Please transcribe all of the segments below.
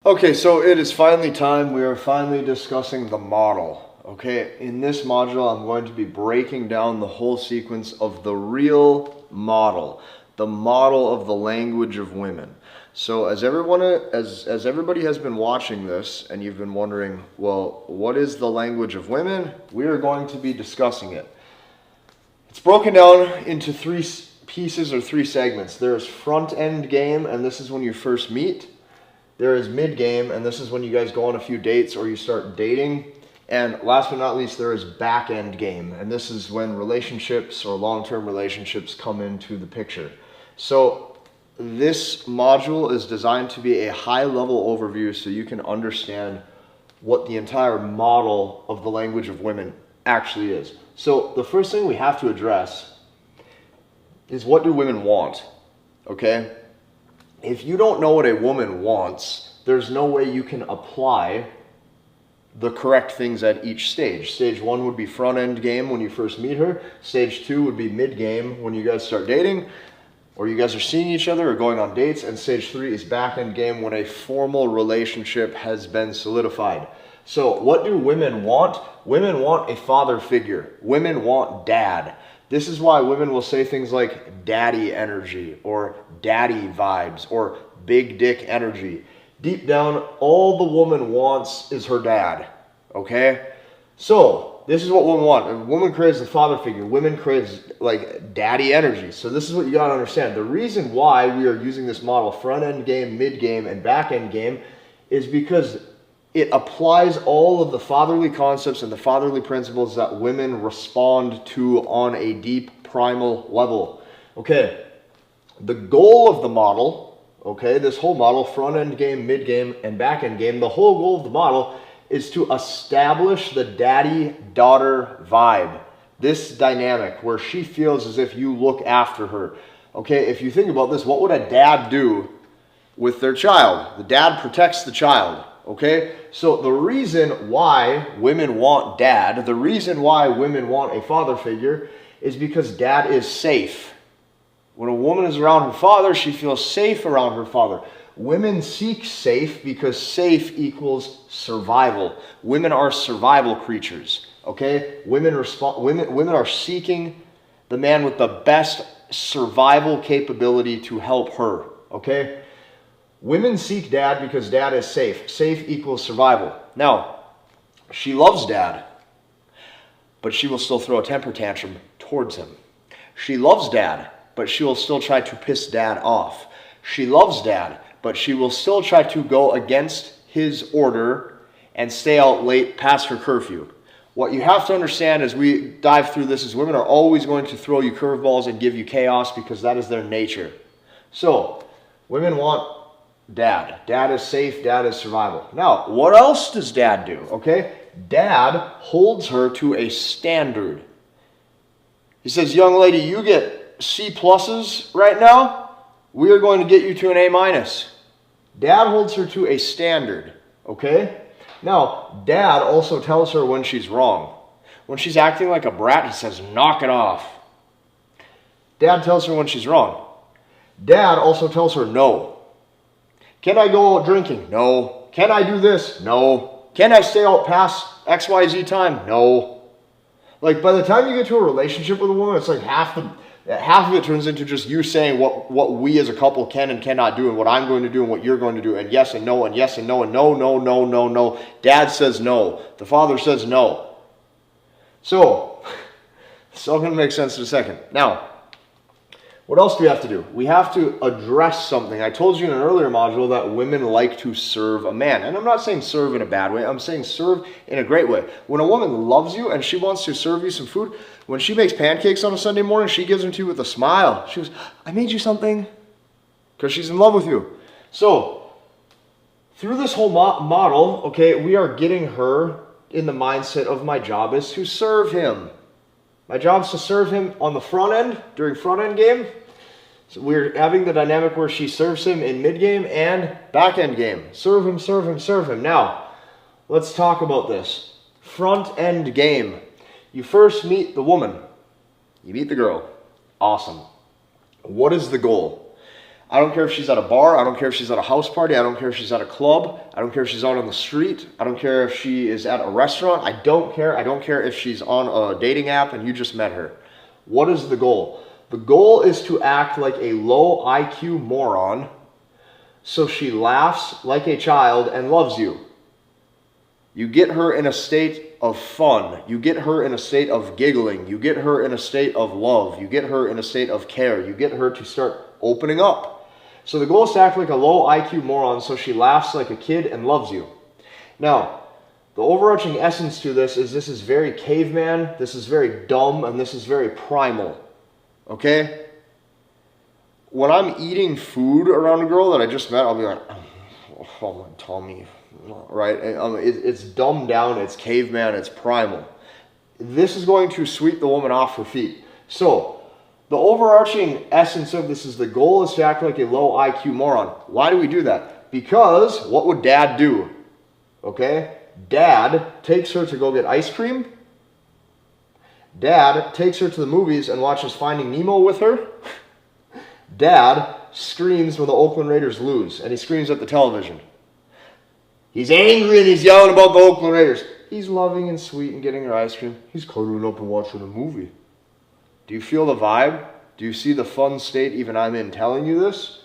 Okay, so it is finally time. We are finally discussing the model. Okay, in this module, I'm going to be breaking down the whole sequence of the real model, the model of the language of women. So as everybody has been watching this and you've been wondering, well, what is the language of women? We are going to be discussing it. It's broken down into three pieces or three segments. There is front end game, and this is when you first meet. There is mid game, and this is when you guys go on a few dates or you start dating. And last but not least, there is back end game, and this is when relationships or long-term relationships come into the picture. So this module is designed to be a high-level overview so you can understand what the entire model of the language of women actually is. So the first thing we have to address is, what do women want? Okay? If you don't know what a woman wants, there's no way you can apply the correct things at each stage. Stage one would be front end game when you first meet her. Stage two would be mid game when you guys start dating, or you guys are seeing each other or going on dates. And stage three is back end game when a formal relationship has been solidified. So what do women want? Women want a father figure. Women want dad. This is why women will say things like daddy energy or daddy vibes or big dick energy. Deep down, all the woman wants is her dad, okay? So this is what women want. A woman craves the father figure. Women craves like daddy energy. So this is what you gotta understand. The reason why we are using this model, front end game, mid game, and back end game, is because it applies all of the fatherly concepts and the fatherly principles that women respond to on a deep primal level. Okay, the goal of the model, okay, this whole model, front end game, mid game, and back end game, the whole goal of the model is to establish the daddy-daughter vibe. This dynamic where she feels as if you look after her. Okay, if you think about this, what would a dad do with their child? The dad protects the child. Okay, so the reason why women want dad, the reason why women want a father figure is because dad is safe. When a woman is around her father, she feels safe around her father. Women seek safe because safe equals survival. Women are survival creatures, okay? Women are seeking the man with the best survival capability to help her, okay? Women seek dad because dad is safe. Safe equals survival. Now, she loves dad, but she will still throw a temper tantrum towards him. She loves dad, but she will still try to piss dad off. She loves dad, but she will still try to go against his order and stay out late past her curfew. What you have to understand as we dive through this is women are always going to throw you curveballs and give you chaos because that is their nature. So, women want dad. Dad is safe, dad is survival. Now, what else does dad do? Okay? Dad holds her to a standard. He says, young lady, you get C pluses right now. We are going to get you to an A minus. Dad holds her to a standard. Okay? Now, dad also tells her when she's wrong. When she's acting like a brat, he says, knock it off. Dad tells her when she's wrong. Dad also tells her no. Can I go out drinking? No. Can I do this? No. Can I stay out past XYZ time? No. Like, by the time you get to a relationship with a woman, it's like half of it turns into just you saying what we as a couple can and cannot do, and what I'm going to do and what you're going to do, and yes and no and yes and no and no, no, no, no, no. Dad says no. The father says no. So, it's all going to make sense in a second. Now, what else do we have to do? We have to address something. I told you in an earlier module that women like to serve a man. And I'm not saying serve in a bad way. I'm saying serve in a great way. When a woman loves you and she wants to serve you some food, when she makes pancakes on a Sunday morning, she gives them to you with a smile. She goes, I made you something, because she's in love with you. So, through this whole model, okay, we are getting her in the mindset of my job is to serve him. My job is to serve him on the front end, during front end game. So we're having the dynamic where she serves him in mid game and back end game. Serve him, serve him, serve him. Now, let's talk about this. Front end game. You first meet the woman. You meet the girl. Awesome. What is the goal? I don't care if she's at a bar. I don't care if she's at a house party. I don't care if she's at a club. I don't care if she's out on the street. I don't care if she is at a restaurant. I don't care. I don't care if she's on a dating app and you just met her. What is the goal? The goal is to act like a low IQ moron so she laughs like a child and loves you. You get her in a state of fun. You get her in a state of giggling. You get her in a state of love. You get her in a state of care. You get her to start opening up. So the goal is to act like a low IQ moron so she laughs like a kid and loves you. Now, the overarching essence to this is very caveman, this is very dumb, and this is very primal. Okay? When I'm eating food around a girl that I just met, I'll be like, oh my tummy, right? It's dumbed down, it's caveman, it's primal. This is going to sweep the woman off her feet. So, the overarching essence of this is the goal is to act like a low IQ moron. Why do we do that? Because what would dad do? Okay? Dad takes her to go get ice cream. Dad takes her to the movies and watches Finding Nemo with her. Dad screams when the Oakland Raiders lose, and he screams at the television. He's angry and he's yelling about the Oakland Raiders. He's loving and sweet and getting her ice cream. He's cuddling up and watching a movie. Do you feel the vibe? Do you see the fun state even I'm in telling you this?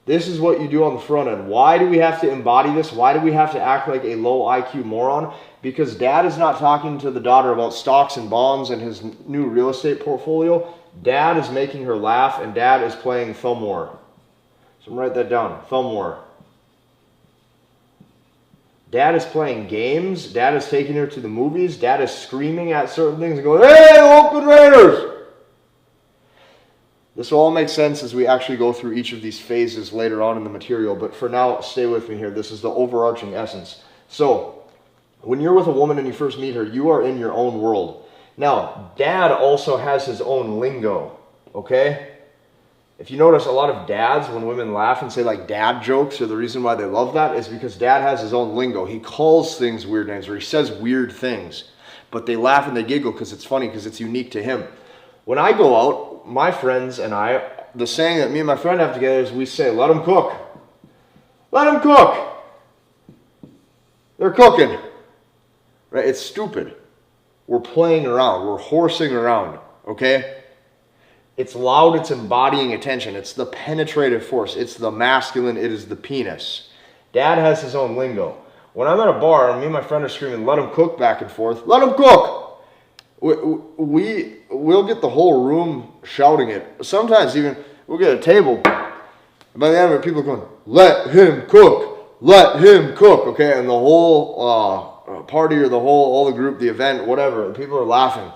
This is what you do on the front end. Why do we have to embody this? Why do we have to act like a low IQ moron? Because dad is not talking to the daughter about stocks and bonds and his new real estate portfolio. Dad is making her laugh and dad is playing thumb war. So write that down, thumb war. Dad is playing games. Dad is taking her to the movies. Dad is screaming at certain things and going, "Hey, Oakland Raiders!" This will all make sense as we actually go through each of these phases later on in the material, but for now, stay with me here. This is the overarching essence. So, when you're with a woman and you first meet her, you are in your own world. Now, dad also has his own lingo, okay? If you notice, a lot of dads, when women laugh and say like dad jokes, or the reason why they love that is because dad has his own lingo. He calls things weird names, or he says weird things, but they laugh and they giggle because it's funny, because it's unique to him. When I go out, my friends and I, the saying that me and my friend have together is we say, let them cook. Let them cook. They're cooking. Right? It's stupid. We're playing around. We're horsing around. Okay? It's loud. It's embodying attention. It's the penetrative force. It's the masculine. It is the penis. Dad has his own lingo. When I'm at a bar and me and my friend are screaming, let them cook back and forth. Let them cook. We'll get the whole room shouting it. Sometimes even we'll get a table. By the end of it, people are going, let him cook. Let him cook. Okay, and the whole party or all the group, the event, whatever, people are laughing.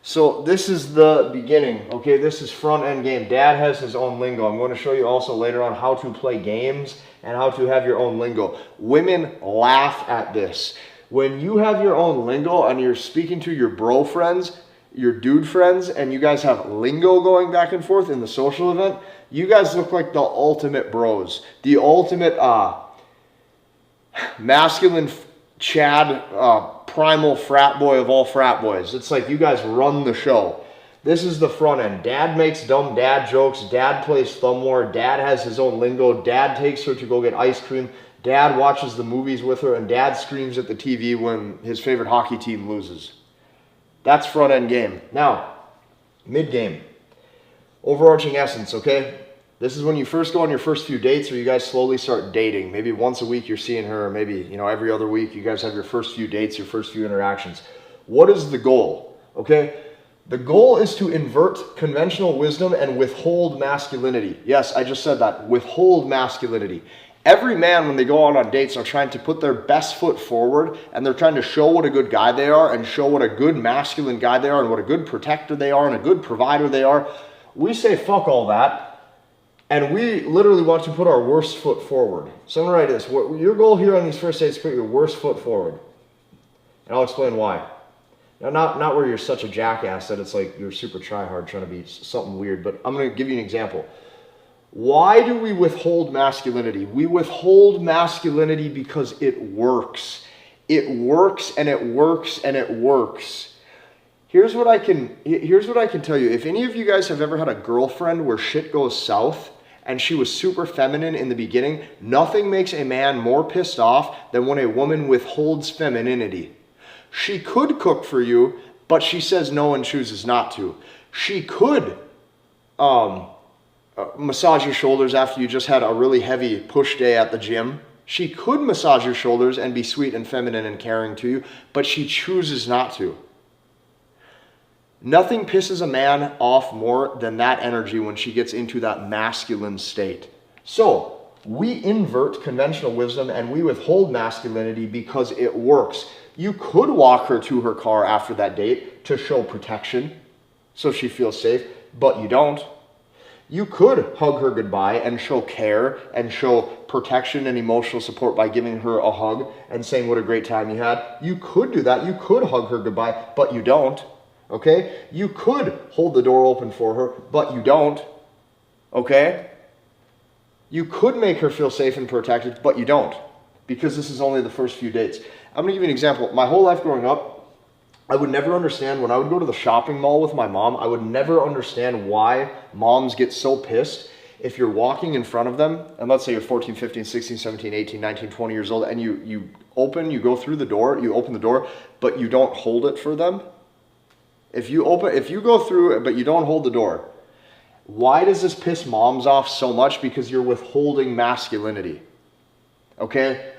So this is the beginning. Okay, this is front end game. Dad has his own lingo. I'm going to show you also later on how to play games and how to have your own lingo. Women laugh at this. When you have your own lingo and you're speaking to your bro friends, your dude friends, and you guys have lingo going back and forth in the social event, you guys look like the ultimate bros. The ultimate masculine Chad, primal frat boy of all frat boys. It's like you guys run the show. This is the front end. Dad makes dumb dad jokes. Dad plays thumb war. Dad has his own lingo. Dad takes her to go get ice cream. Dad watches the movies with her, and dad screams at the TV when his favorite hockey team loses. That's front end game. Now, mid game. Overarching essence, okay? This is when you first go on your first few dates, or you guys slowly start dating. Maybe once a week you're seeing her, or maybe every other week you guys have your first few dates, your first few interactions. What is the goal? Okay? The goal is to invert conventional wisdom and withhold masculinity. Yes, I just said that. Withhold masculinity. Every man, when they go out on dates, are trying to put their best foot forward, and they're trying to show what a good guy they are and show what a good masculine guy they are and what a good protector they are and a good provider they are. We say fuck all that, and we literally want to put our worst foot forward. So I'm going to write this. Your goal here on these first dates is to put your worst foot forward. And I'll explain why. Now, not where you're such a jackass that it's like you're super try-hard trying to be something weird, but I'm going to give you an example. Why do we withhold masculinity? We withhold masculinity because it works. It works and it works and it works. Here's what I can tell you. If any of you guys have ever had a girlfriend where shit goes south and she was super feminine in the beginning, nothing makes a man more pissed off than when a woman withholds femininity. She could cook for you, but she says no and chooses not to. She could massage your shoulders after you just had a really heavy push day at the gym. She could massage your shoulders and be sweet and feminine and caring to you, but she chooses not to. Nothing pisses a man off more than that energy when she gets into that masculine state. So we invert conventional wisdom and we withhold masculinity because it works. You could walk her to her car after that date to show protection so she feels safe, but you don't. You could hug her goodbye and show care and show protection and emotional support by giving her a hug and saying what a great time you had. You could do that. You could hug her goodbye, but you don't. Okay? You could hold the door open for her, but you don't. Okay? You could make her feel safe and protected, but you don't. Because this is only the first few dates. I'm going to give you an example. My whole life growing up, I would never understand, when I would go to the shopping mall with my mom, I would never understand why moms get so pissed if you're walking in front of them, and let's say you're 14, 15, 16, 17, 18, 19, 20 years old, and you go through the door, you open the door, but you don't hold it for them. If you go through, but you don't hold the door, why does this piss moms off so much? Because you're withholding masculinity. Okay?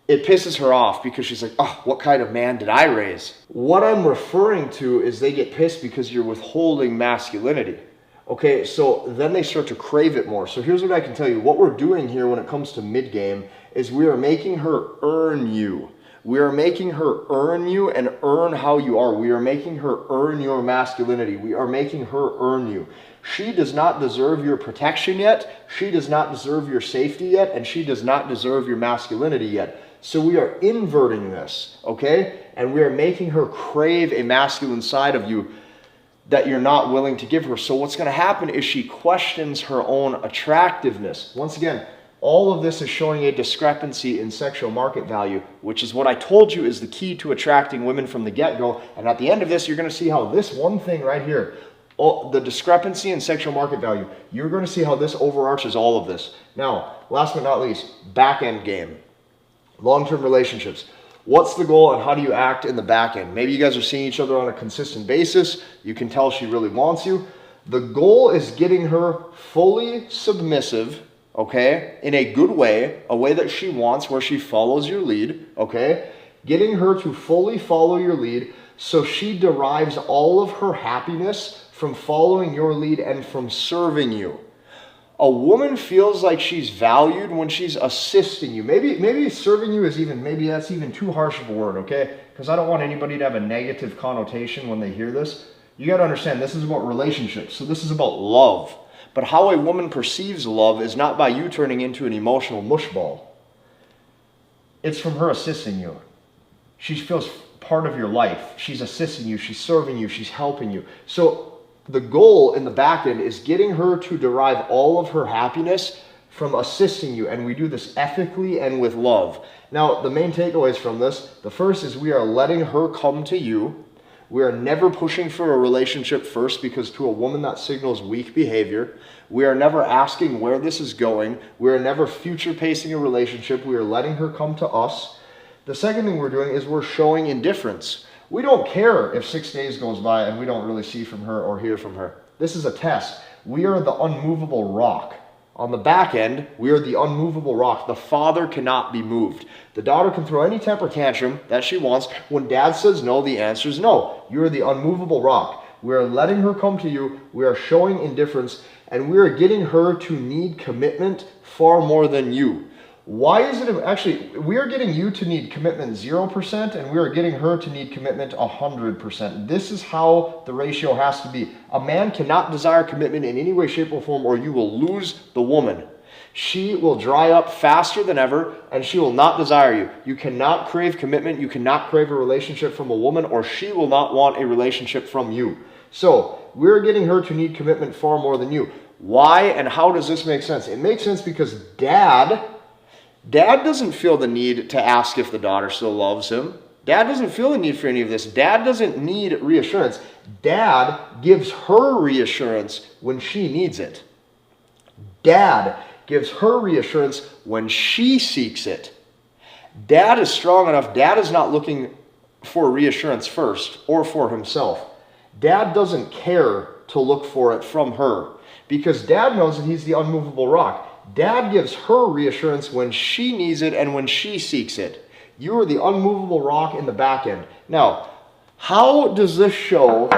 It pisses her off because she's like, oh, what kind of man did I raise? What I'm referring to is they get pissed because you're withholding masculinity. Okay, so then they start to crave it more. So here's what I can tell you. What we're doing here when it comes to mid-game is we are making her earn you. We are making her earn you and earn how you are. We are making her earn your masculinity. We are making her earn you. She does not deserve your protection yet. She does not deserve your safety yet. And she does not deserve your masculinity yet. So we are inverting this, okay? And we are making her crave a masculine side of you that you're not willing to give her. So what's going to happen is she questions her own attractiveness. Once again, all of this is showing a discrepancy in sexual market value, which is what I told you is the key to attracting women from the get-go. And at the end of this, you're going to see how this one thing right here, the discrepancy in sexual market value, you're going to see how this overarches all of this. Now, last but not least, back-end game. Long-term relationships. What's the goal and how do you act in the back end? Maybe you guys are seeing each other on a consistent basis. You can tell she really wants you. The goal is getting her fully submissive, okay, in a good way, a way that she wants, where she follows your lead, okay? Getting her to fully follow your lead so she derives all of her happiness from following your lead and from serving you. A woman feels like she's valued when she's assisting you. Maybe serving you is maybe that's even too harsh of a word, okay? Because I don't want anybody to have a negative connotation when they hear this. You got to understand, this is about relationships. So this is about love. But how a woman perceives love is not by you turning into an emotional mushball. It's from her assisting you. She feels part of your life. She's assisting you. She's serving you. She's helping you. So the goal in the back end is getting her to derive all of her happiness from assisting you. And we do this ethically and with love. Now, the main takeaways from this, the first is we are letting her come to you. We are never pushing for a relationship first, because to a woman that signals weak behavior. We are never asking where this is going. We are never future pacing a relationship. We are letting her come to us. The second thing we're doing is we're showing indifference. We don't care if 6 days goes by and we don't really see from her or hear from her. This is a test. We are the unmovable rock. On the back end, we are the unmovable rock. The father cannot be moved. The daughter can throw any temper tantrum that she wants. When dad says no, the answer is no. You are the unmovable rock. We are letting her come to you. We are showing indifference. And we are getting her to need commitment far more than you. Why is it actually, we are getting you to need commitment 0% and we are getting her to need commitment 100%. This is how the ratio has to be. A man cannot desire commitment in any way, shape, or form, or you will lose the woman. She will dry up faster than ever and she will not desire you. You cannot crave commitment. You cannot crave a relationship from a woman, or she will not want a relationship from you. So we're getting her to need commitment far more than you. Why and how does this make sense? It makes sense because Dad doesn't feel the need to ask if the daughter still loves him. Dad doesn't feel the need for any of this. Dad doesn't need reassurance. Dad gives her reassurance when she needs it. Dad gives her reassurance when she seeks it. Dad is strong enough. Dad is not looking for reassurance first or for himself. Dad doesn't care to look for it from her because Dad knows that he's the unmovable rock. Dad gives her reassurance when she needs it and when she seeks it. You are the unmovable rock in the back end. Now, how does this show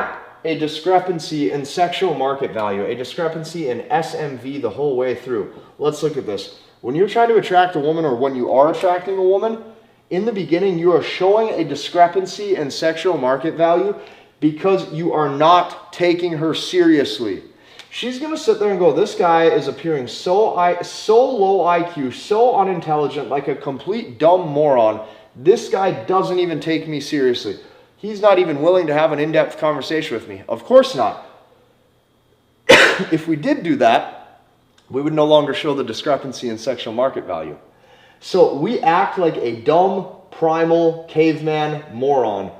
a discrepancy in sexual market value, a discrepancy in SMV the whole way through? Let's look at this. When you're trying to attract a woman, or when you are attracting a woman, in the beginning you are showing a discrepancy in sexual market value because you are not taking her seriously. She's going to sit there and go, this guy is appearing so low IQ, so unintelligent, like a complete dumb moron. This guy doesn't even take me seriously. He's not even willing to have an in-depth conversation with me. Of course not. If we did do that, we would no longer show the discrepancy in sexual market value. So we act like a dumb, primal, caveman moron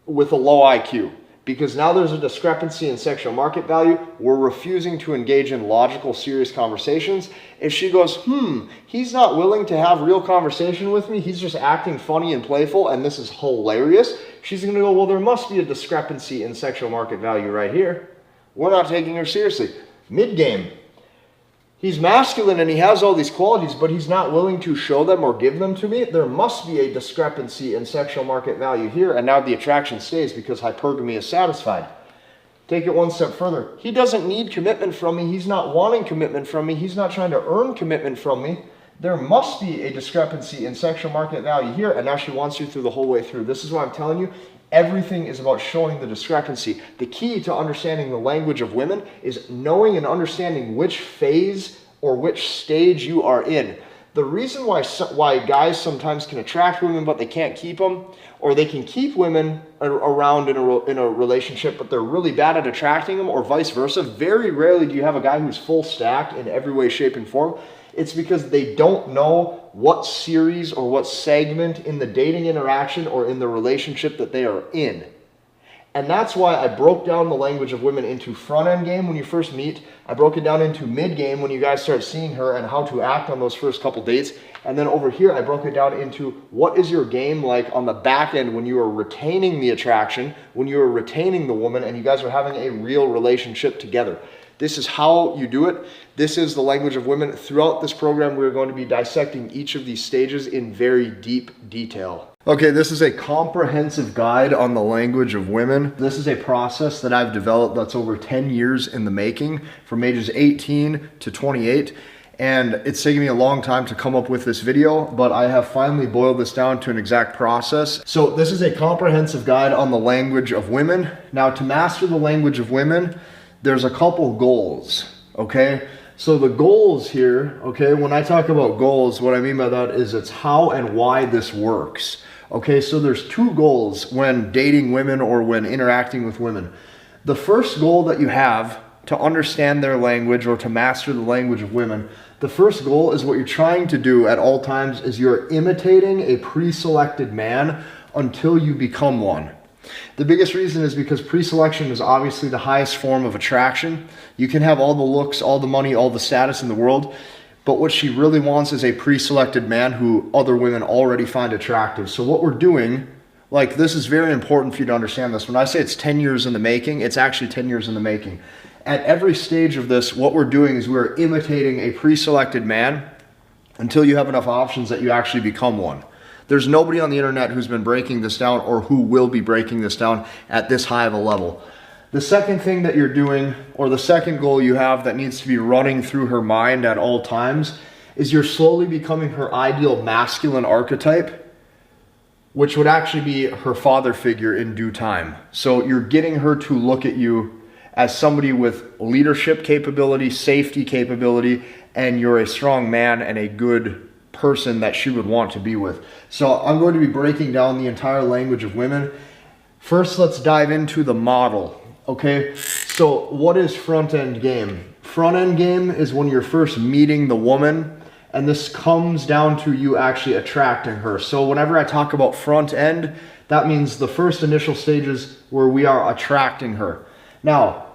with a low IQ. Because now there's a discrepancy in sexual market value, we're refusing to engage in logical, serious conversations. If she goes, he's not willing to have real conversation with me, he's just acting funny and playful, and this is hilarious, she's going to go, well, there must be a discrepancy in sexual market value right here. We're not taking her seriously. Mid-game. He's masculine and he has all these qualities, but he's not willing to show them or give them to me. There must be a discrepancy in sexual market value here, and now the attraction stays because hypergamy is satisfied. Take it one step further. He doesn't need commitment from me. He's not wanting commitment from me. He's not trying to earn commitment from me. There must be a discrepancy in sexual market value here, and now she wants you through the whole way through. This is why I'm telling you, everything is about showing the discrepancy. The key to understanding the language of women is knowing and understanding which phase or which stage you are in. The reason why guys sometimes can attract women but they can't keep them, or they can keep women around in a relationship but they're really bad at attracting them, or vice versa. Very rarely do you have a guy who's full stacked in every way, shape, and form. It's because they don't know what series or what segment in the dating interaction or in the relationship that they are in. And that's why I broke down the language of women into front-end game when you first meet. I broke it down into mid-game when you guys start seeing her and how to act on those first couple dates. And then over here, I broke it down into what is your game like on the back end when you are retaining the attraction, when you are retaining the woman, and you guys are having a real relationship together. This is how you do it. This is the language of women. Throughout this program, we're going to be dissecting each of these stages in very deep detail. Okay, this is a comprehensive guide on the language of women. This is a process that I've developed that's over 10 years in the making, from ages 18 to 28. And it's taken me a long time to come up with this video, but I have finally boiled this down to an exact process. So this is a comprehensive guide on the language of women. Now, to master the language of women, there's a couple goals, okay? So the goals here, okay, when I talk about goals, what I mean by that is it's how and why this works. Okay, so there's two goals when dating women or when interacting with women. The first goal that you have to understand their language or to master the language of women, the first goal is what you're trying to do at all times is you're imitating a pre-selected man until you become one. The biggest reason is because pre-selection is obviously the highest form of attraction. You can have all the looks, all the money, all the status in the world, but what she really wants is a pre-selected man who other women already find attractive. So what we're doing, like, this is very important for you to understand this. When I say it's 10 years in the making, it's actually 10 years in the making. At every stage of this, what we're doing is we're imitating a pre-selected man until you have enough options that you actually become one. There's nobody on the internet who's been breaking this down or who will be breaking this down at this high of a level. The second thing that you're doing, or the second goal you have that needs to be running through her mind at all times, is you're slowly becoming her ideal masculine archetype, which would actually be her father figure in due time. So you're getting her to look at you as somebody with leadership capability, safety capability, and you're a strong man and a good person that she would want to be with. So I'm going to be breaking down the entire language of women. First, let's dive into the model, okay? So what is front-end game? Front-end game is when you're first meeting the woman, and this comes down to you actually attracting her. So whenever I talk about front-end, that means the first initial stages where we are attracting her. Now,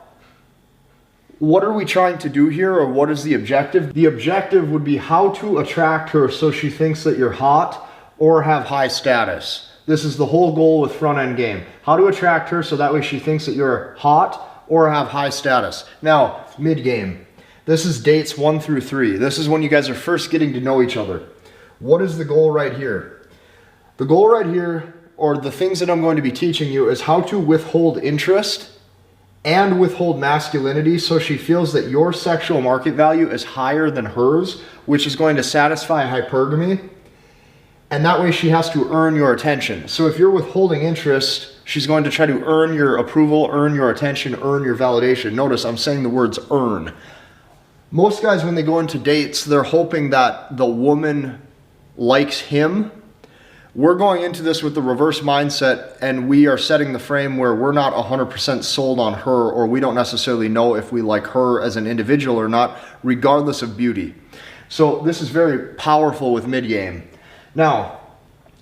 what are we trying to do here, or what is the objective? The objective would be how to attract her so she thinks that you're hot or have high status. This is the whole goal with front end game. How to attract her so that way she thinks that you're hot or have high status. Now, mid game. This is dates 1 through 3. This is when you guys are first getting to know each other. What is the goal right here? The goal right here, or the things that I'm going to be teaching you, is how to withhold interest and withhold masculinity so she feels that your sexual market value is higher than hers, which is going to satisfy hypergamy. And that way she has to earn your attention. So if you're withholding interest, she's going to try to earn your approval, earn your attention, earn your validation. Notice I'm saying the words earn. Most guys, when they go into dates, they're hoping that the woman likes him. We're going into this with the reverse mindset, and we are setting the frame where we're not 100% sold on her, or we don't necessarily know if we like her as an individual or not, regardless of beauty. So this is very powerful with mid-game. Now,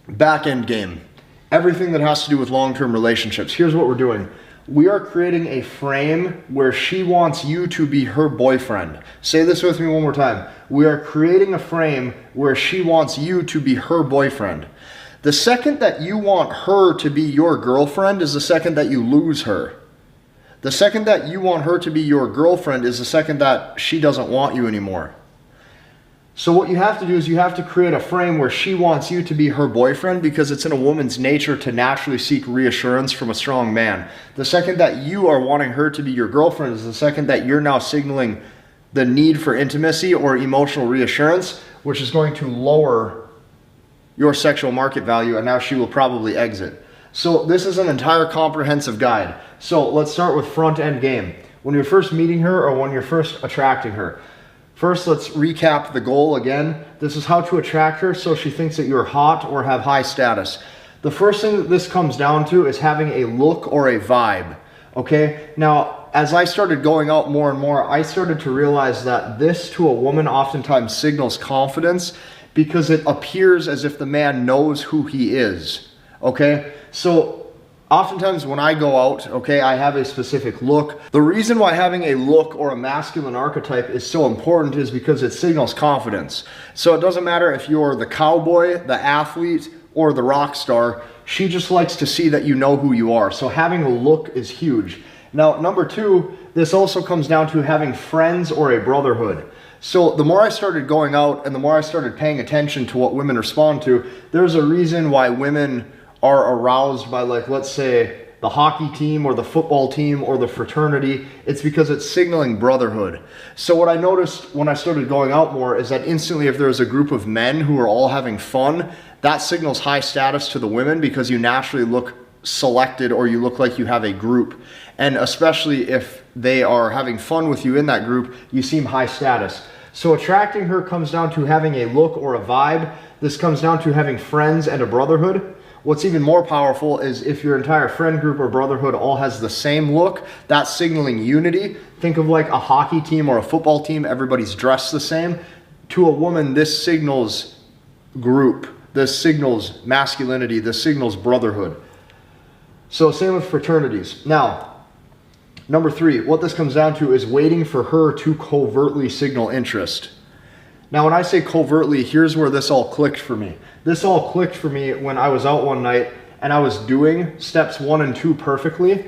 back-end game. Everything that has to do with long-term relationships. Here's what we're doing. We are creating a frame where she wants you to be her boyfriend. Say this with me one more time. We are creating a frame where she wants you to be her boyfriend. The second that you want her to be your girlfriend is the second that you lose her. The second that you want her to be your girlfriend is the second that she doesn't want you anymore. So what you have to do is you have to create a frame where she wants you to be her boyfriend, because it's in a woman's nature to naturally seek reassurance from a strong man. The second that you are wanting her to be your girlfriend is the second that you're now signaling the need for intimacy or emotional reassurance, which is going to lower your sexual market value, and now she will probably exit. So this is an entire comprehensive guide. So let's start with front end game. When you're first meeting her or when you're first attracting her. First, let's recap the goal again. This is how to attract her so she thinks that you're hot or have high status. The first thing that this comes down to is having a look or a vibe, okay? Now, as I started going out more and more, I started to realize that this to a woman oftentimes signals confidence, because it appears as if the man knows who he is, okay? So oftentimes when I go out, okay, I have a specific look. The reason why having a look or a masculine archetype is so important is because it signals confidence. So it doesn't matter if you're the cowboy, the athlete, or the rock star. She just likes to see that you know who you are. So having a look is huge. Now, number 2, this also comes down to having friends or a brotherhood. So the more I started going out and the more I started paying attention to what women respond to, there's a reason why women are aroused by, like, let's say the hockey team or the football team or the fraternity. It's because it's signaling brotherhood. So what I noticed when I started going out more is that instantly if there's a group of men who are all having fun, that signals high status to the women, because you naturally look selected or you look like you have a group. And especially if they are having fun with you in that group, you seem high status. So attracting her comes down to having a look or a vibe. This comes down to having friends and a brotherhood. What's even more powerful is if your entire friend group or brotherhood all has the same look, that's signaling unity. Think of like a hockey team or a football team, everybody's dressed the same. To a woman, this signals group. This signals masculinity. This signals brotherhood. So same with fraternities. Now, number 3, what this comes down to is waiting for her to covertly signal interest. Now, when I say covertly, here's where this all clicked for me. This all clicked for me when I was out one night and I was doing steps 1 and 2 perfectly.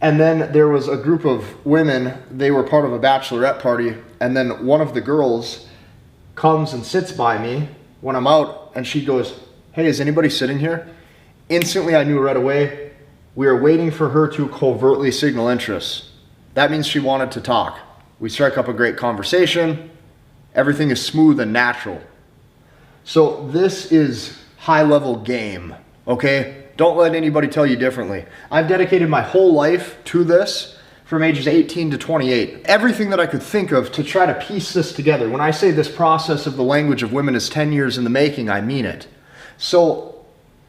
And then there was a group of women, they were part of a bachelorette party. And then one of the girls comes and sits by me when I'm out and she goes, "Hey, is anybody sitting here?" Instantly, I knew right away, we are waiting for her to covertly signal interest. That means she wanted to talk. We strike up a great conversation. Everything is smooth and natural. So this is high-level game, okay? Don't let anybody tell you differently. I've dedicated my whole life to this from ages 18 to 28. Everything that I could think of to try to piece this together. When I say this process of the language of women is 10 years in the making, I mean it. So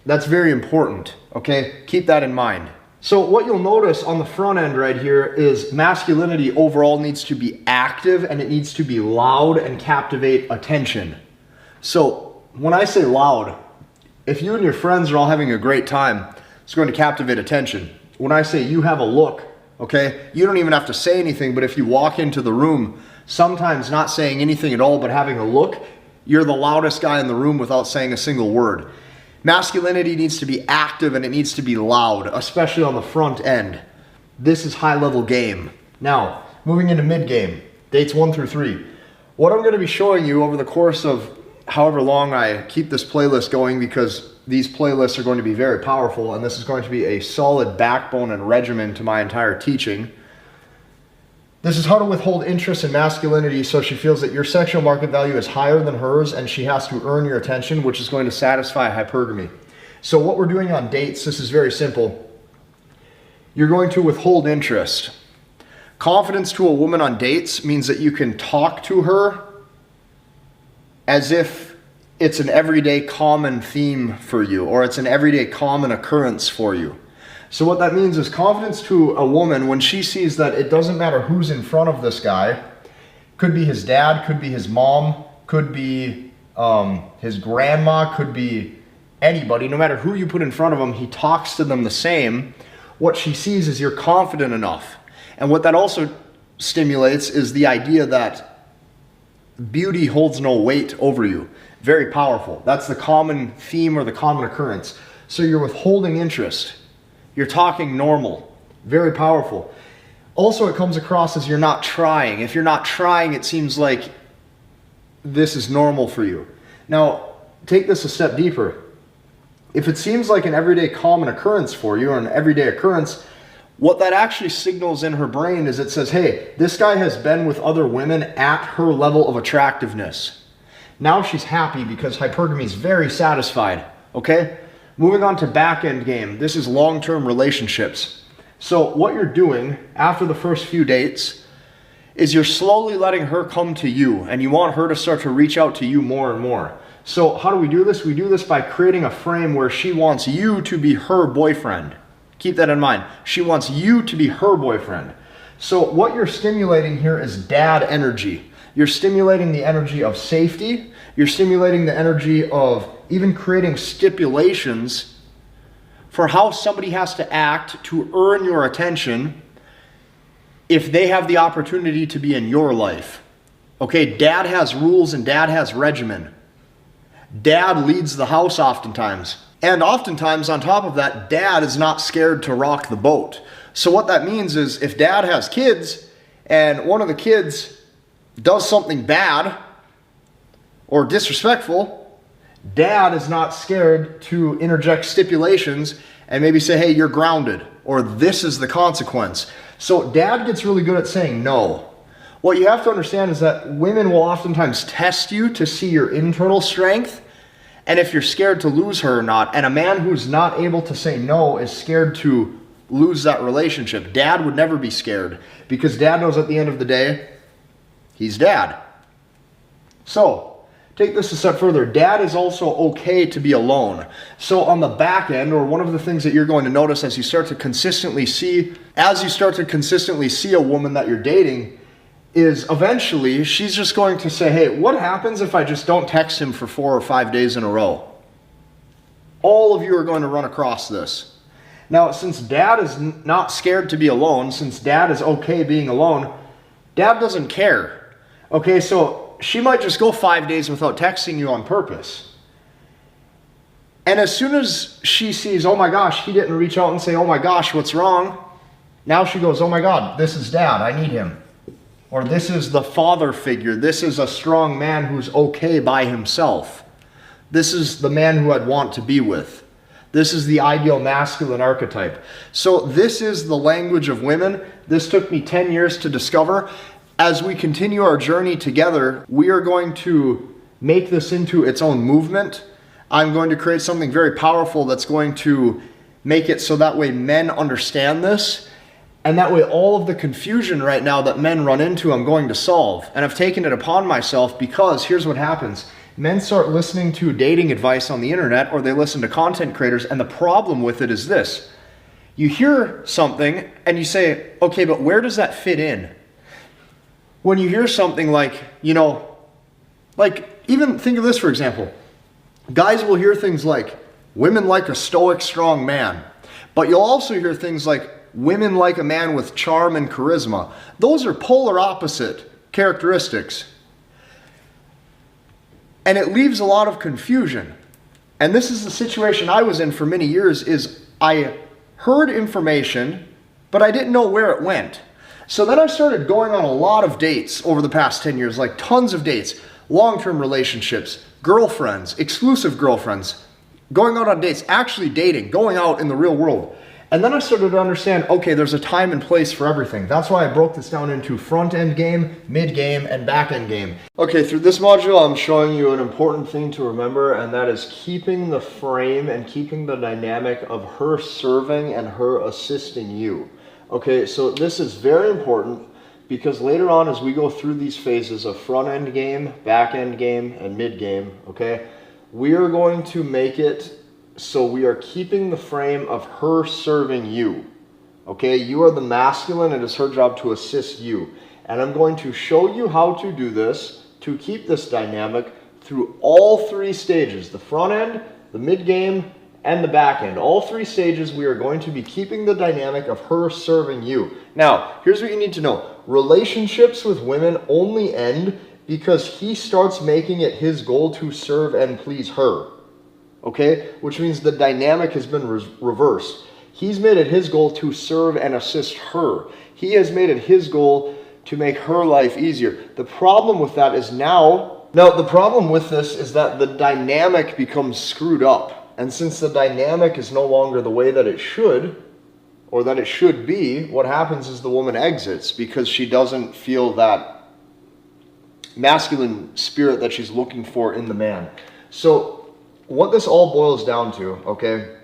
that's very important, okay? Keep that in mind. So what you'll notice on the front end right here is masculinity overall needs to be active and it needs to be loud and captivate attention. So when I say loud, if you and your friends are all having a great time, it's going to captivate attention. When I say you have a look, okay? You don't even have to say anything, but if you walk into the room, sometimes not saying anything at all, but having a look, you're the loudest guy in the room without saying a single word. Masculinity needs to be active and it needs to be loud, especially on the front end. This is high-level game. Now, moving into mid-game, dates 1 through 3. What I'm going to be showing you over the course of however long I keep this playlist going, because these playlists are going to be very powerful and this is going to be a solid backbone and regimen to my entire teaching. This is how to withhold interest in masculinity so she feels that your sexual market value is higher than hers and she has to earn your attention, which is going to satisfy hypergamy. So what we're doing on dates, this is very simple. You're going to withhold interest. Confidence to a woman on dates means that you can talk to her as if it's an everyday common theme for you, or it's an everyday common occurrence for you. So what that means is confidence to a woman when she sees that it doesn't matter who's in front of this guy. Could be his dad, could be his mom, could be his grandma, could be anybody. No matter who you put in front of him, he talks to them the same. What she sees is you're confident enough. And what that also stimulates is the idea that beauty holds no weight over you. Very powerful. That's the common theme or the common occurrence. So you're withholding interest. You're talking normal. Very powerful. Also, it comes across as you're not trying. If you're not trying, it seems like this is normal for you. Now, take this a step deeper. If it seems like an everyday common occurrence for you, or an everyday occurrence, what that actually signals in her brain is it says, hey, this guy has been with other women at her level of attractiveness. Now she's happy because hypergamy is very satisfied, okay? Moving on to back end game. This is long-term relationships. So what you're doing after the first few dates is you're slowly letting her come to you, and you want her to start to reach out to you more and more. So how do we do this? We do this by creating a frame where she wants you to be her boyfriend. Keep that in mind. She wants you to be her boyfriend. So what you're stimulating here is dad energy. You're stimulating the energy of safety. You're stimulating the energy of even creating stipulations for how somebody has to act to earn your attention if they have the opportunity to be in your life. Okay, dad has rules and dad has regimen. Dad leads the house oftentimes. And oftentimes, on top of that, dad is not scared to rock the boat. So what that means is if dad has kids and one of the kids does something bad or disrespectful, dad is not scared to interject stipulations and maybe say, hey, you're grounded, or this is the consequence. So dad gets really good at saying no. What you have to understand is that women will oftentimes test you to see your internal strength and if you're scared to lose her or not. And a man who's not able to say no is scared to lose that relationship. Dad would never be scared because dad knows at the end of the day, he's dad. So, take this a step further. Dad is also okay to be alone. So on the back end, or one of the things that you're going to notice as you start to consistently see a woman that you're dating, is eventually she's just going to say, hey, what happens if I just don't text him for 4 or 5 days in a row? All of you are going to run across this. Now, since dad is not scared to be alone, since dad is okay being alone, dad doesn't care. Okay, so she might just go 5 days without texting you on purpose. And as soon as she sees, oh my gosh, he didn't reach out and say, oh my gosh, what's wrong? Now she goes, oh my God, this is dad, I need him. Or this is the father figure. This is a strong man who's okay by himself. This is the man who I'd want to be with. This is the ideal masculine archetype. So this is the language of women. This took me 10 years to discover. As we continue our journey together, we are going to make this into its own movement. I'm going to create something very powerful that's going to make it so that way men understand this. And that way all of the confusion right now that men run into, I'm going to solve. And I've taken it upon myself because here's what happens. Men start listening to dating advice on the internet, or they listen to content creators, and the problem with it is this. You hear something and you say, okay, but where does that fit in? When you hear something like, even think of this for example. Guys will hear things like, women like a stoic, strong man. But you'll also hear things like, women like a man with charm and charisma. Those are polar opposite characteristics. And it leaves a lot of confusion. And this is the situation I was in for many years, is I heard information, but I didn't know where it went. So then I started going on a lot of dates over the past 10 years, like tons of dates, long-term relationships, girlfriends, exclusive girlfriends, going out on dates, actually dating, going out in the real world. And then I started to understand, okay, there's a time and place for everything. That's why I broke this down into front-end game, mid-game, and back-end game. Okay, through this module, I'm showing you an important thing to remember, and that is keeping the frame and keeping the dynamic of her serving and her assisting you. Okay, so this is very important because later on as we go through these phases of front-end game, back-end game, and mid-game, okay, we are going to make it so we are keeping the frame of her serving you. Okay, you are the masculine, it is her job to assist you. And I'm going to show you how to do this, to keep this dynamic through all three stages, the front end, the mid-game, and the back end. All three stages we are going to be keeping the dynamic of her serving you. Now, here's what you need to know. Relationships with women only end because he starts making it his goal to serve and please her. Okay, which means the dynamic has been reversed. He's made it his goal to serve and assist her. He has made it his goal to make her life easier. The problem with that is now the problem with this is that the dynamic becomes screwed up. And since the dynamic is no longer the way that it should, or that it should be, what happens is the woman exits because she doesn't feel that masculine spirit that she's looking for in the man. So what this all boils down to, okay,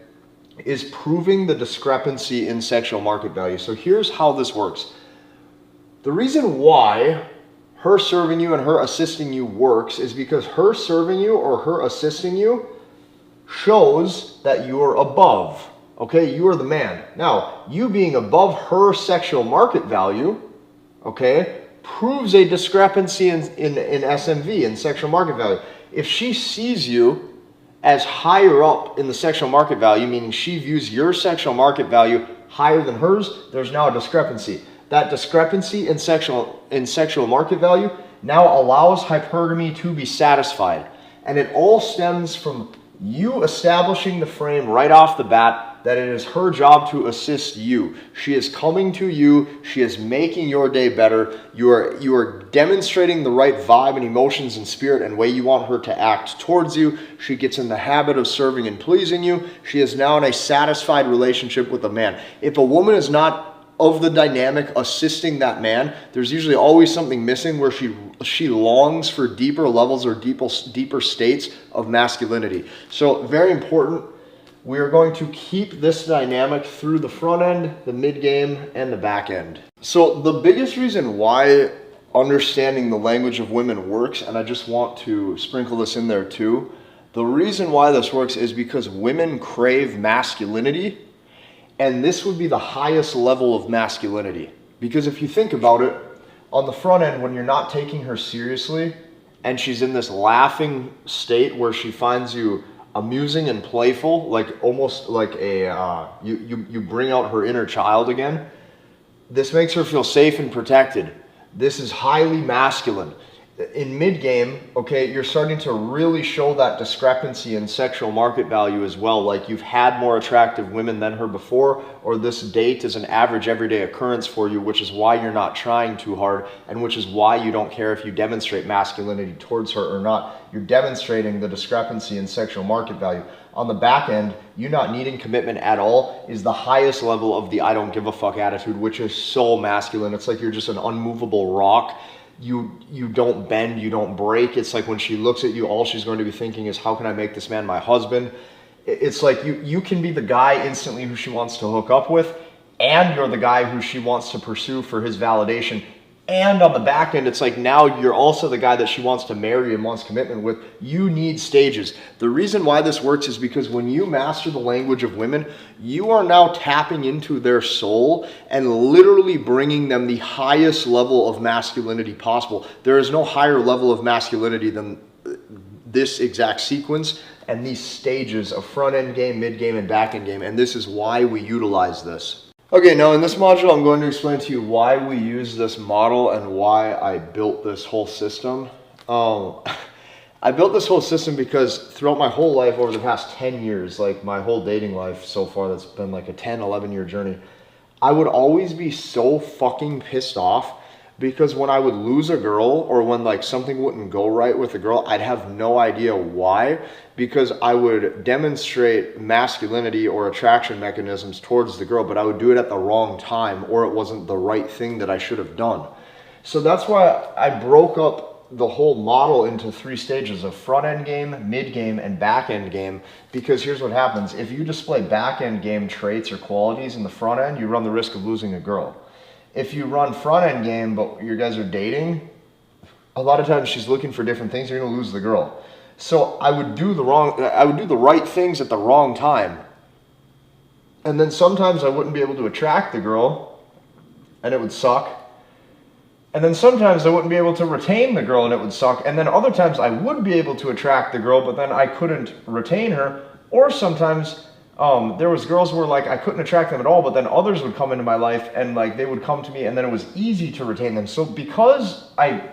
is proving the discrepancy in sexual market value. So here's how this works. The reason why her serving you and her assisting you works is because her serving you or her assisting you shows that you are above. Okay, you are the man. Now, you being above her sexual market value, okay, proves a discrepancy in SMV, in sexual market value. If she sees you as higher up in the sexual market value, meaning she views your sexual market value higher than hers, there's now a discrepancy. That discrepancy in sexual market value now allows hypergamy to be satisfied. And it all stems from you establishing the frame right off the bat that it is her job to assist you. She is coming to you. She is making your day better. You are demonstrating the right vibe and emotions and spirit and way you want her to act towards you. She gets in the habit of serving and pleasing you. She is now in a satisfied relationship with a man. If a woman is not of the dynamic assisting that man, there's usually always something missing where she longs for deeper levels or deeper states of masculinity. So very important. We are going to keep this dynamic through the front end, the mid game, and the back end. So the biggest reason why understanding the language of women works, and I just want to sprinkle this in there too, the reason why this works is because women crave masculinity, and this would be the highest level of masculinity. Because if you think about it, on the front end, when you're not taking her seriously, and she's in this laughing state where she finds you amusing and playful, like almost like you bring out her inner child again, this makes her feel safe and protected. This is highly masculine. In mid-game, okay, you're starting to really show that discrepancy in sexual market value as well. Like you've had more attractive women than her before, or this date is an average everyday occurrence for you, which is why you're not trying too hard, and which is why you don't care if you demonstrate masculinity towards her or not. You're demonstrating the discrepancy in sexual market value. On the back end, you not needing commitment at all is the highest level of the I don't give a fuck attitude, which is so masculine. It's like you're just an unmovable rock. You don't bend, you don't break. It's like when she looks at you, all she's going to be thinking is, how can I make this man my husband? It's like you can be the guy instantly who she wants to hook up with, and you're the guy who she wants to pursue for his validation. And on the back end, it's like now you're also the guy that she wants to marry and wants commitment with. You need stages. The reason why this works is because when you master the language of women, you are now tapping into their soul and literally bringing them the highest level of masculinity possible. There is no higher level of masculinity than this exact sequence and these stages of front end game, mid game, and back end game. And this is why we utilize this. Okay, now in this module, I'm going to explain to you why we use this model and why I built this whole system. I built this whole system because throughout my whole life over the past 10 years, like my whole dating life so far, that's been like a 10, 11-year journey, I would always be so fucking pissed off because when I would lose a girl or when like something wouldn't go right with a girl, I'd have no idea why, because I would demonstrate masculinity or attraction mechanisms towards the girl, but I would do it at the wrong time or it wasn't the right thing that I should have done. So that's why I broke up the whole model into 3 stages of front end game, mid game, and back end game, because here's what happens. If you display back end game traits or qualities in the front end, you run the risk of losing a girl. If you run front end game, but you guys are dating, a lot of times she's looking for different things, you're gonna lose the girl. So I would do the right things at the wrong time. And then sometimes I wouldn't be able to attract the girl and it would suck. And then sometimes I wouldn't be able to retain the girl and it would suck. And then other times I would be able to attract the girl, but then I couldn't retain her. Or sometimes there was girls where like I couldn't attract them at all, but then others would come into my life and like they would come to me and then it was easy to retain them. So because I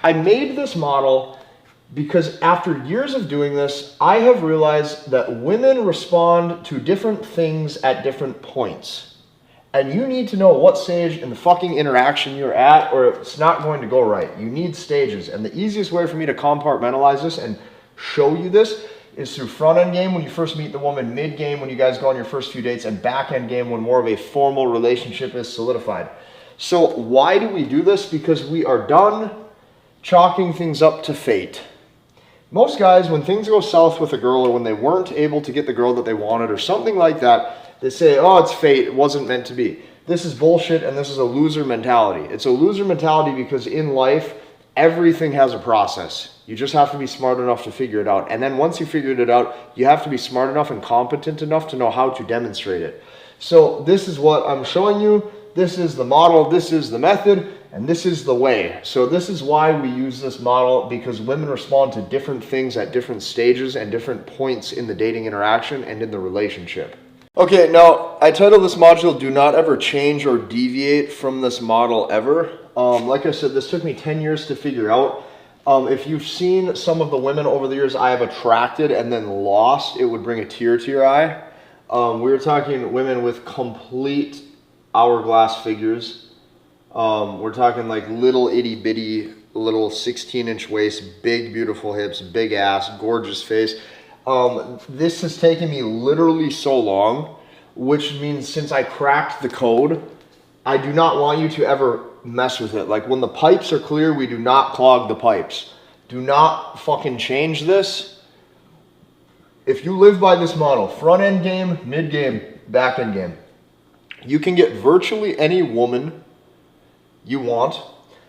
made this model, because after years of doing this, I have realized that women respond to different things at different points. And you need to know what stage in the fucking interaction you're at or it's not going to go right. You need stages. And the easiest way for me to compartmentalize this and show you this is through front end game when you first meet the woman, mid game when you guys go on your first few dates, and back end game when more of a formal relationship is solidified. So why do we do this? Because we are done chalking things up to fate. Most guys, when things go south with a girl or when they weren't able to get the girl that they wanted or something like that, they say, oh, it's fate, it wasn't meant to be. This is bullshit and this is a loser mentality. It's a loser mentality because in life, everything has a process. You just have to be smart enough to figure it out. And then once you figured it out, you have to be smart enough and competent enough to know how to demonstrate it. So this is what I'm showing you. This is the model, this is the method, and this is the way. So this is why we use this model, because women respond to different things at different stages and different points in the dating interaction and in the relationship. Okay, now I titled this module, Do Not Ever Change or Deviate from This Model Ever. Like I said, this took me 10 years to figure out. If you've seen some of the women over the years I have attracted and then lost, it would bring a tear to your eye. We were talking women with complete hourglass figures. We're talking like little itty bitty, little 16-inch waist, big beautiful hips, big ass, gorgeous face. This has taken me literally so long, which means since I cracked the code, I do not want you to ever mess with it. Like when the pipes are clear, we do not clog the pipes. Do not fucking change this. If you live by this model, front end game, mid game, back end game, you can get virtually any woman you want,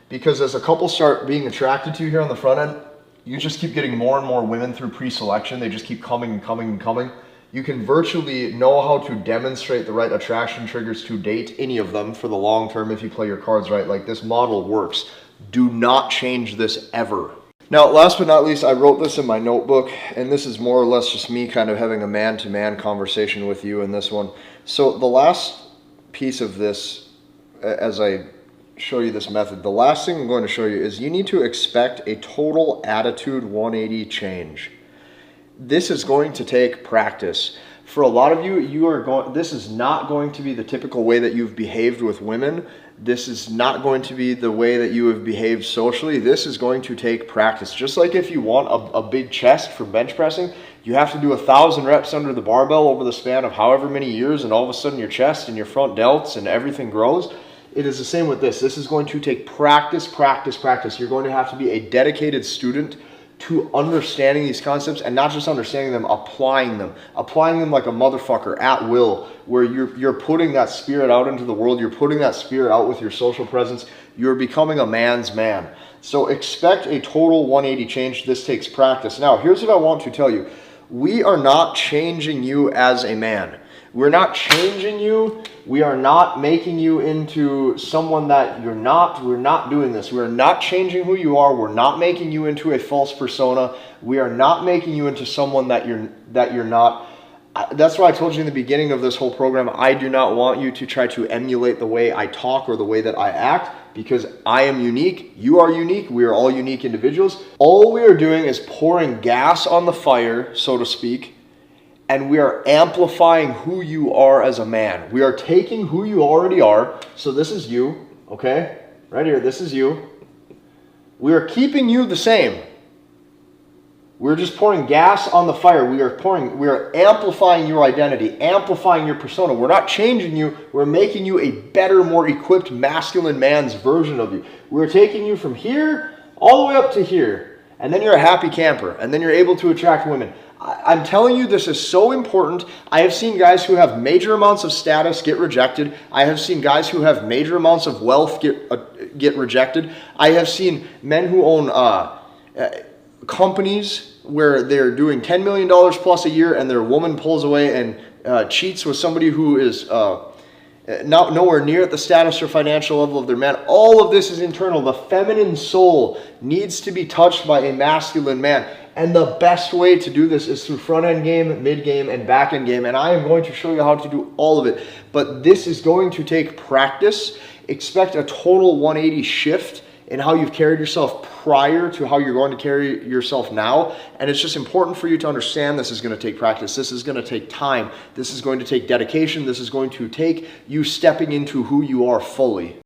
because as a couple start being attracted to you here on the front end, you just keep getting more and more women through pre-selection. They just keep coming and coming and coming. You can virtually know how to demonstrate the right attraction triggers to date any of them for the long term if you play your cards right. Like this model works. Do not change this ever. Now, last but not least, I wrote this in my notebook, and this is more or less just me kind of having a man-to-man conversation with you in this one. So the last piece of this, as I show you this method, the last thing I'm going to show you is you need to expect a total attitude 180 change. This is going to take practice. For a lot of you, this is not going to be the typical way that you've behaved with women. This is not going to be the way that you have behaved socially. This is going to take practice. Just like if you want a big chest for bench pressing, you have to do 1,000 reps under the barbell over the span of however many years, and all of a sudden your chest and your front delts and everything grows. It is the same with this. This is going to take practice, practice, practice. You're going to have to be a dedicated student to understanding these concepts, and not just understanding them, applying them like a motherfucker at will, where you're putting that spirit out into the world. You're putting that spirit out with your social presence. You're becoming a man's man. So expect a total 180 change. This takes practice. Now, here's what I want to tell you. We are not changing you as a man. We're not changing you. We are not making you into someone that you're not. We're not doing this. We're not changing who you are. We're not making you into a false persona. We are not making you into someone that you're not. That's why I told you in the beginning of this whole program, I do not want you to try to emulate the way I talk or the way that I act, because I am unique, you are unique, we are all unique individuals. All we are doing is pouring gas on the fire, so to speak, and we are amplifying who you are as a man. We are taking who you already are, so this is you, okay? Right here, this is you. We are keeping you the same. We're just pouring gas on the fire. We are amplifying your identity, amplifying your persona. We're not changing you. We're making you a better, more equipped masculine man's version of you. We're taking you from here all the way up to here. And then you're a happy camper. And then you're able to attract women. I'm telling you, this is so important. I have seen guys who have major amounts of status get rejected. I have seen guys who have major amounts of wealth get rejected. I have seen men who own companies where they're doing $10 million plus a year and their woman pulls away and cheats with somebody who is nowhere near at the status or financial level of their man. All of this is internal. The feminine soul needs to be touched by a masculine man. And the best way to do this is through front end game, mid game, and back end game. And I am going to show you how to do all of it. But this is going to take practice. Expect a total 180 shift in how you've carried yourself prior to how you're going to carry yourself now. And it's just important for you to understand this is going to take practice. This is going to take time. This is going to take dedication. This is going to take you stepping into who you are fully.